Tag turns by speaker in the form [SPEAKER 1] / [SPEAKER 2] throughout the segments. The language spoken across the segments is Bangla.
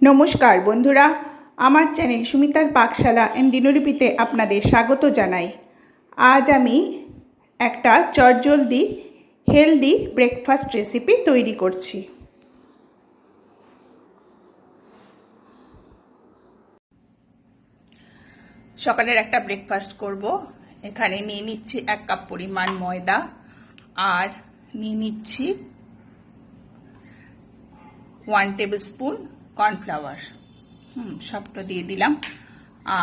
[SPEAKER 1] নমস্কার বন্ধুরা, আমার চ্যানেল সুমিতার পাকশালা এন্ড দিনলিপিতে আপনাদের স্বাগত জানাই। আজ আমি একটা চটজলদি হেলদি ব্রেকফাস্ট রেসিপি তৈরি করছি। সকালের একটা ব্রেকফাস্ট করব। এখানে নিয়ে নিচ্ছি 1 কাপ পরিমাণ ময়দা আর নিয়ে নিচ্ছি 1 টেবিল স্পুন কর্নফ্লাওয়ার। সবটা দিয়ে দিলাম।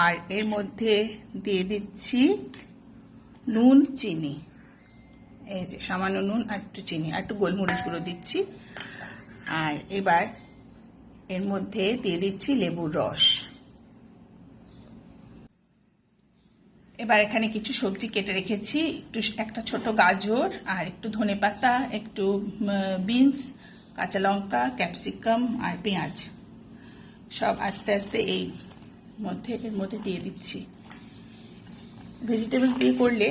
[SPEAKER 1] আর এর মধ্যে দিয়ে দিচ্ছি নুন, চিনি। এই যে সামান্য নুন আর একটু চিনি আর একটু গোলমরিচ গুঁড়ো দিচ্ছি। আর এবার এর মধ্যে দিয়ে দিচ্ছি লেবুর রস। এবার এখানে কিছু সবজি কেটে রেখেছি, একটা ছোট গাজর আর একটু ধনেপাতা, একটু বিনস, কাঁচা লঙ্কা, ক্যাপসিকাম আর পেঁয়াজ সব আস্তে আস্তে এর মধ্যে দিয়ে দিচ্ছি। ভেজিটেবলস দিয়ে করলে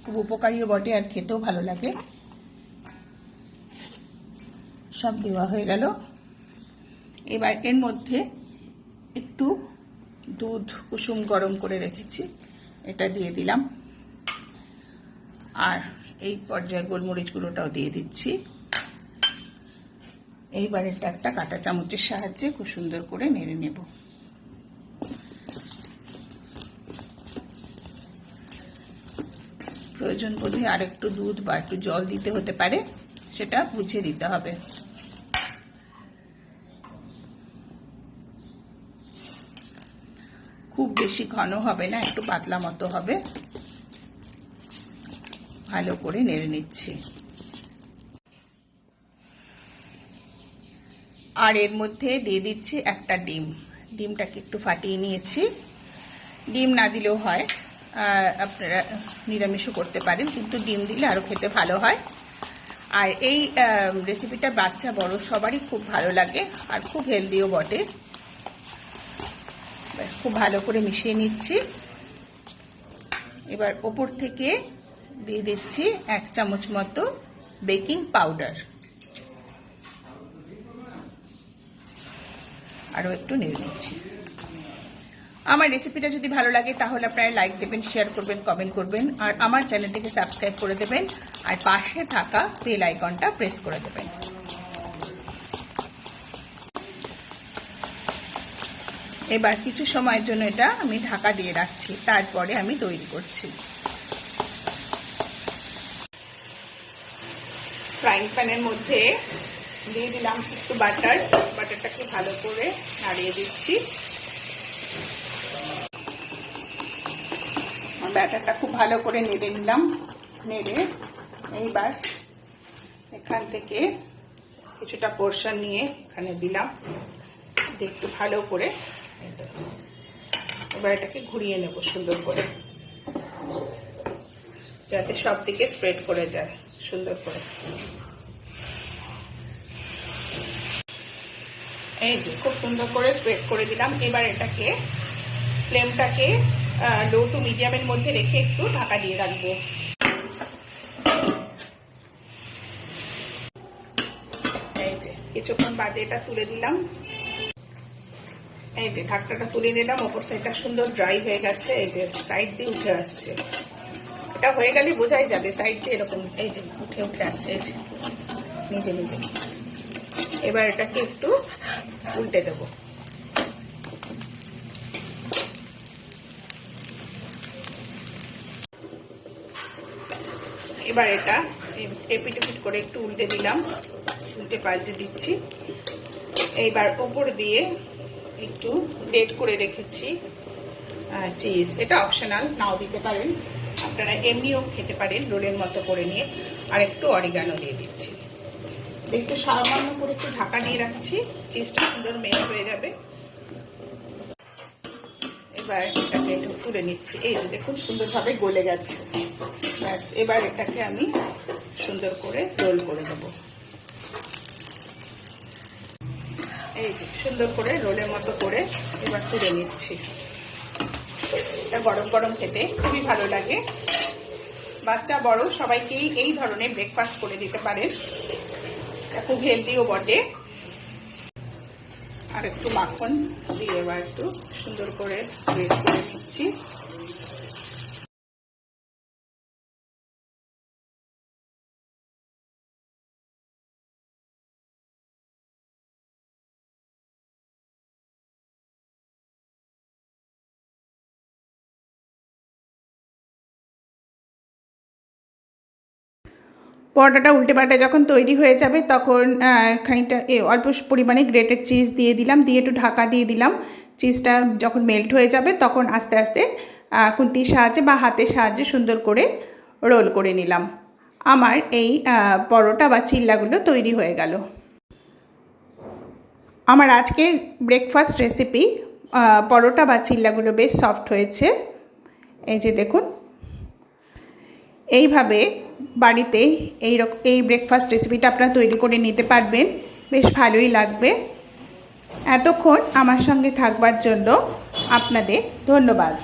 [SPEAKER 1] খুব উপকারীও বটে আর খেতেও ভালো লাগে। সব দেওয়া হয়ে গেল। এবার এর মধ্যে একটু দুধ কুসুম গরম করে রেখেছি, এটা দিয়ে দিলাম। আর এই পর্যায়ে গোলমরিচ গুঁড়োটাও দিয়ে দিচ্ছি। এইবার এটা একটা কাঁটা চামচের সাহায্যে খুব সুন্দর করে নেড়ে নেব। প্রয়োজন বোধে আর একটু দুধ বা একটু জল দিতে হতে পারে, সেটা বুঝে দিতে হবে। খুব বেশি ঘন হবে না, একটু পাতলা মতো হবে। ভালো করে নেড়ে নিচ্ছি। আর এর মধ্যে দিয়ে দিচ্ছি একটা ডিম। ডিমটাকে একটু ফাটিয়ে নিয়েছি। ডিম না দিলেও হয়, আপনারা নিরামিষও করতে পারেন, কিন্তু ডিম দিলে আরও খেতে ভালো হয়। আর এই রেসিপিটা বাচ্চা বড় সবারই খুব ভালো লাগে আর খুব হেলদিও বটে। ব্যাস, খুব ভালো করে মিশিয়ে নিচ্ছি। এবার ওপর থেকে দিয়ে দিচ্ছি 1 চামচ মতো বেকিং পাউডার। আরও একটু নেড়ে নিচ্ছি। আমার রেসিপিটা যদি ভালো লাগে তাহলে আপনারা লাইক দেবেন, শেয়ার করবেন, কমেন্ট করবেন আর আমার চ্যানেলটিকে সাবস্ক্রাইব করে দেবেন আর পাশে থাকা বেল আইকনটা প্রেস করে দেবেন। এবার কিছু সময়ের জন্য এটা আমি ঢাকা দিয়ে রাখছি, তারপরে আমি তৈরি করছি। ফ্রাইং প্যানের মধ্যে দিয়ে দিলাম একটু বাটার। বাটারটাকে ভালো করে নাড়িয়ে দিচ্ছি। ব্যাটারটা খুব ভালো করে নেড়ে নিলাম। নেড়ে এইবার এখান থেকে কিছুটা পোর্শন নিয়ে এখানে দিলাম, একটু ভালো করে এবার এটাকে ঘুরিয়ে নেব সুন্দর করে, যাতে সব দিকে স্প্রেড করে যায় সুন্দর করে। এই যে খুব সুন্দর করে স্প্রেড করে দিলাম। এবার এটাকে ফ্লেমটাকে লো টু মিডিয়ামের মধ্যে রেখে একটু ঢাকা দিয়ে রাখবো। এই যে কিছুক্ষণ বাদে এটা তুলে দিলাম। এই যে ঢাকনাটা তুলে নিলাম, ওপর সাইডটা সুন্দর ড্রাই হয়ে গেছে। এই যে সাইড দিয়ে উঠে আসছে, এটা হয়ে গেলে বোঝাই যাবে সাইড দিয়ে এরকম এই যে উঠে উঠে আসছে এই যে নিজে নিজে। এবার এটাকে একটু উল্টে দেবো। এবার এটা এপিট ওপিট করে একটু উল্টে দিলাম, উল্টে পাল্টে দিচ্ছি। এইবার ওপর দিয়ে একটু গ্রেট করে রেখেছি চিজ, এটা অপশনাল, নাও দিতে পারেন, আপনারা এমনিও খেতে পারেন রোলের মতো করে নিয়ে। আর একটু অরিগানো দিয়ে দিচ্ছি। একটু সামান্য করে একটু ঢাকা দিয়ে রাখছি, চিজটা সুন্দর মেল্ট হয়ে যাবে। এবার এটাকে একটু তুলে নিচ্ছি। এই যে দেখুন সুন্দরভাবে গলে গেছে। ব্যাস, এবার এটাকে আমি সুন্দর করে রোল করে দেবো। এই যে সুন্দর করে রোলের মতো করে এবার তুলে নিচ্ছি। এটা গরম গরম খেতে খুবই ভালো লাগে। বাচ্চা বড় সবাইকেই এই ধরনের ব্রেকফাস্ট করে দিতে পারেন, এটা খুব হেলদিও বটে। আর একটু মাখন দিয়ে এবার একটু সুন্দর করে গ্রেট করে নিচ্ছি। পরোটাটা উল্টে পাল্টে যখন তৈরি হয়ে যাবে তখন খানিকটা অল্প পরিমাণে গ্রেটেড চিজ দিয়ে দিলাম, দিয়ে একটু ঢাকা দিয়ে দিলাম। চিজটা যখন মেল্ট হয়ে যাবে তখন আস্তে আস্তে খুন্তির সাহায্যে বা হাতের সাহায্যে সুন্দর করে রোল করে নিলাম। আমার এই পরোটা বা চিল্লাগুলো তৈরি হয়ে গেল। আমার আজকের ব্রেকফাস্ট রেসিপি পরোটা বা চিল্লাগুলো বেশ সফট হয়েছে। এই যে দেখুন, এইভাবে বাড়িতে এই ব্রেকফাস্ট রেসিপিটা আপনারা তৈরি করে নিতে পারবেন, বেশ ভালোই লাগবে। এতক্ষণ আমার সঙ্গে থাকবার জন্য আপনাদের ধন্যবাদ।